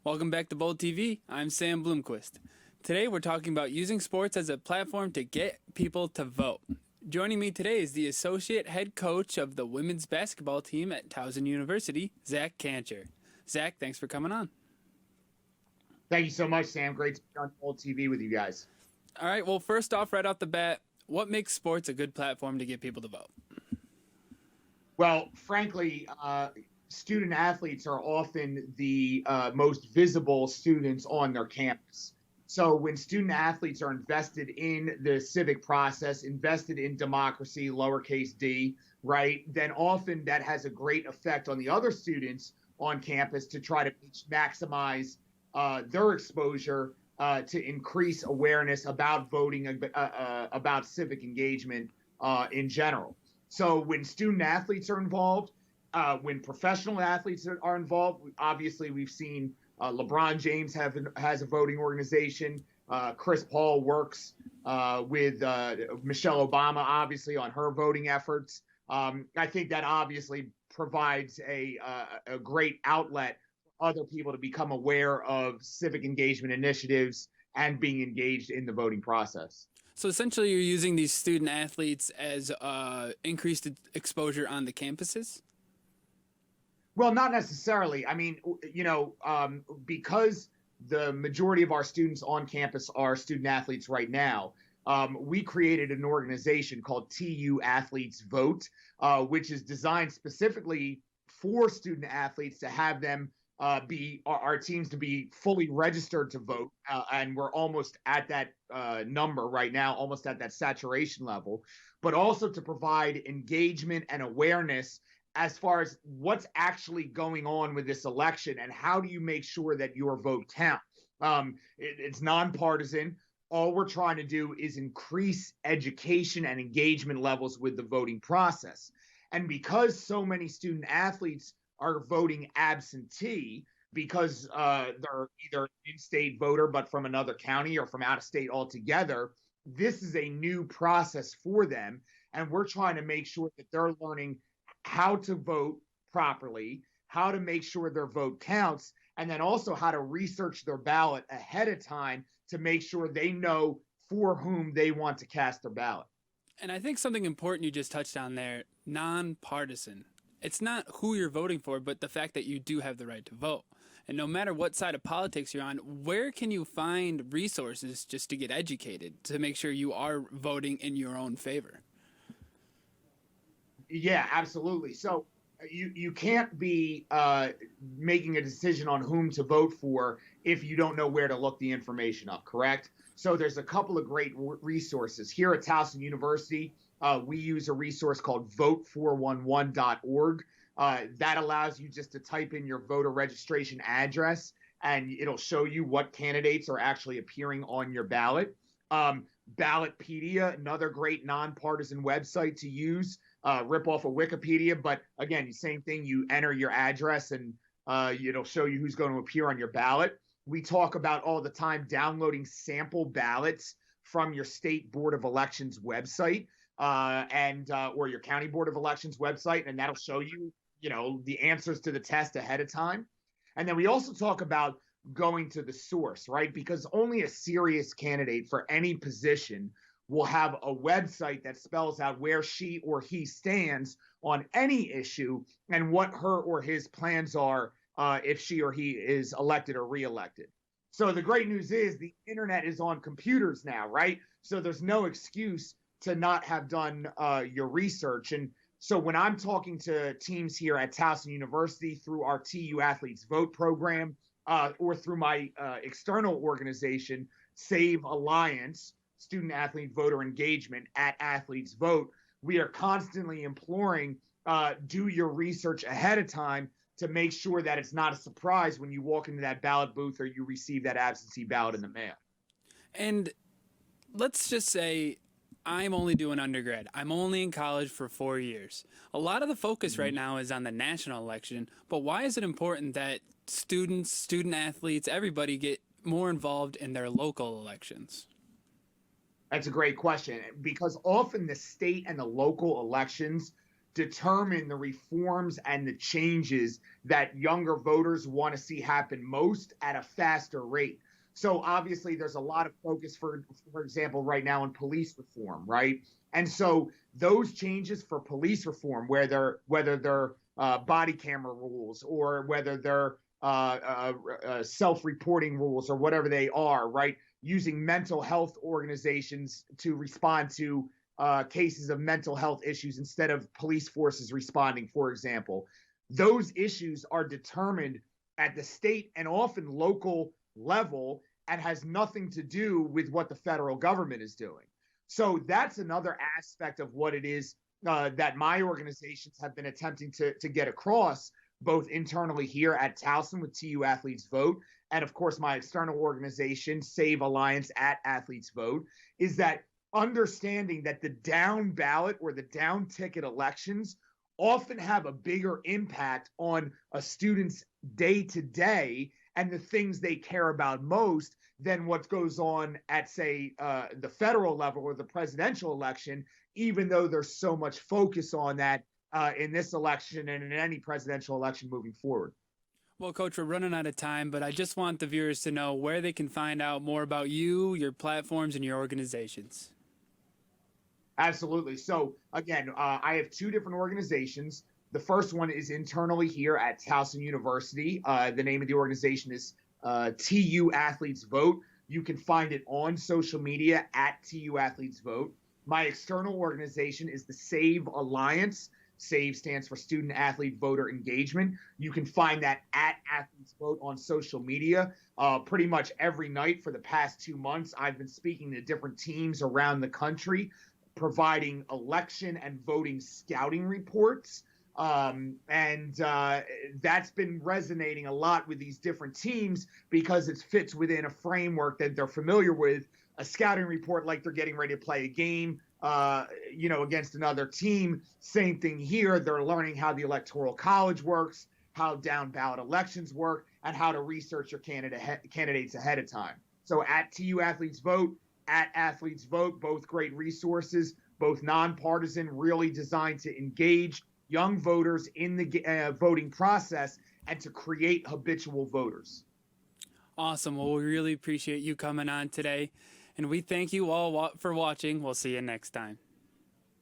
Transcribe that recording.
Welcome back to Bold TV. I'm Sam Bloomquist. Today we're talking about using sports as a platform to get people to vote. Joining me today is the associate head coach of the women's basketball team at Towson University, Zach Kancher. Zach, thanks for coming on. Thank you so much, Sam. Great to be on Bold TV with you guys. All right, well, first off, right off the bat, what makes sports a good platform to get people to vote? Well, frankly, student athletes are often the most visible students on their campus. So when student athletes are invested in the civic process, invested in democracy, lowercase d, right, then often that has a great effect on the other students on campus to try to maximize their exposure to increase awareness about voting, about civic engagement in general. So when student athletes are involved, when professional athletes are involved, obviously we've seen LeBron James has a voting organization. Chris Paul works with Michelle Obama, obviously, on her voting efforts. I think that obviously provides a great outlet for other people to become aware of civic engagement initiatives and being engaged in the voting process. So essentially you're using these student athletes as increased exposure on the campuses? Well, not necessarily. I mean, because the majority of our students on campus are student athletes right now, we created an organization called TU Athletes Vote, which is designed specifically for student athletes to have them be our teams to be fully registered to vote. And we're almost at that number right now, almost at that saturation level, but also to provide engagement and awareness as far as what's actually going on with this election and how do you make sure that your vote counts. It's nonpartisan. All we're trying to do is increase education and engagement levels with the voting process. And because so many student athletes are voting absentee because they're either an in-state voter but from another county or from out of state altogether, this is a new process for them. And we're trying to make sure that they're learning how to vote properly, how to make sure their vote counts, and then also how to research their ballot ahead of time to make sure they know for whom they want to cast their ballot. And I think something important you just touched on there, nonpartisan. It's not who you're voting for, but the fact that you do have the right to vote. And no matter what side of politics you're on, where can you find resources just to get educated to make sure you are voting in your own favor? Yeah, absolutely. So you can't be making a decision on whom to vote for if you don't know where to look the information up, correct? So there's a couple of great resources. Here at Towson University, we use a resource called vote411.org. That allows you just to type in your voter registration address, and it'll show you what candidates are actually appearing on your ballot. Ballotpedia, another great nonpartisan website to use. Rip off of Wikipedia, but again, same thing. You enter your address and it'll show you who's going to appear on your ballot. We talk about all the time downloading sample ballots from your state board of elections website or your county board of elections website, and that'll show you, the answers to the test ahead of time. And then we also talk about going to the source, right? Because only a serious candidate for any position will have a website that spells out where she or he stands on any issue and what her or his plans are if she or he is elected or reelected. So the great news is the internet is on computers now, right? So there's no excuse to not have done your research. And so when I'm talking to teams here at Towson University through our TU Athletes Vote program or through my external organization, Save Alliance, Student Athlete Voter Engagement at Athletes Vote, we are constantly imploring do your research ahead of time to make sure that it's not a surprise when you walk into that ballot booth or you receive that absentee ballot in the mail. And let's just say I'm only doing undergrad. I'm only in college for 4 years. A lot of the focus right now is on the national election, but why is it important that students, student athletes, everybody get more involved in their local elections? That's a great question, because often the state and the local elections determine the reforms and the changes that younger voters want to see happen most at a faster rate. So obviously there's a lot of focus, for example, right now on police reform, right? And so those changes for police reform, whether they're body camera rules or whether they're self-reporting rules or whatever they are, right? Using mental health organizations to respond to cases of mental health issues instead of police forces responding, for example. Those issues are determined at the state and often local level and has nothing to do with what the federal government is doing. So that's another aspect of what it is that my organizations have been attempting to get across, both internally here at Towson with TU Athletes Vote, and of course my external organization, Save Alliance at Athletes Vote, is that understanding that the down ballot or the down ticket elections often have a bigger impact on a student's day to day and the things they care about most than what goes on at, say, the federal level or the presidential election, even though there's so much focus on that in this election and in any presidential election moving forward. Well, Coach, we're running out of time, but I just want the viewers to know where they can find out more about you, your platforms, and your organizations. Absolutely. So again, I have two different organizations. The first one is internally here at Towson University. The name of the organization is TU Athletes Vote. You can find it on social media at TU Athletes Vote. My external organization is the Save Alliance. SAVE stands for Student Athlete Voter Engagement. You can find that at Athletes Vote on social media. Pretty much every night for the past 2 months, I've been speaking to different teams around the country, providing election and voting scouting reports. That's been resonating a lot with these different teams because it fits within a framework that they're familiar with. A scouting report like they're getting ready to play a game, against another team. Same thing here. They're learning how the Electoral College works, how down ballot elections work, and how to research your candidates ahead of time. So at TU Athletes Vote, at Athletes Vote, both great resources, both nonpartisan, really designed to engage young voters in the voting process and to create habitual voters. Awesome. Well, we really appreciate you coming on today, and we thank you all for watching. We'll see you next time.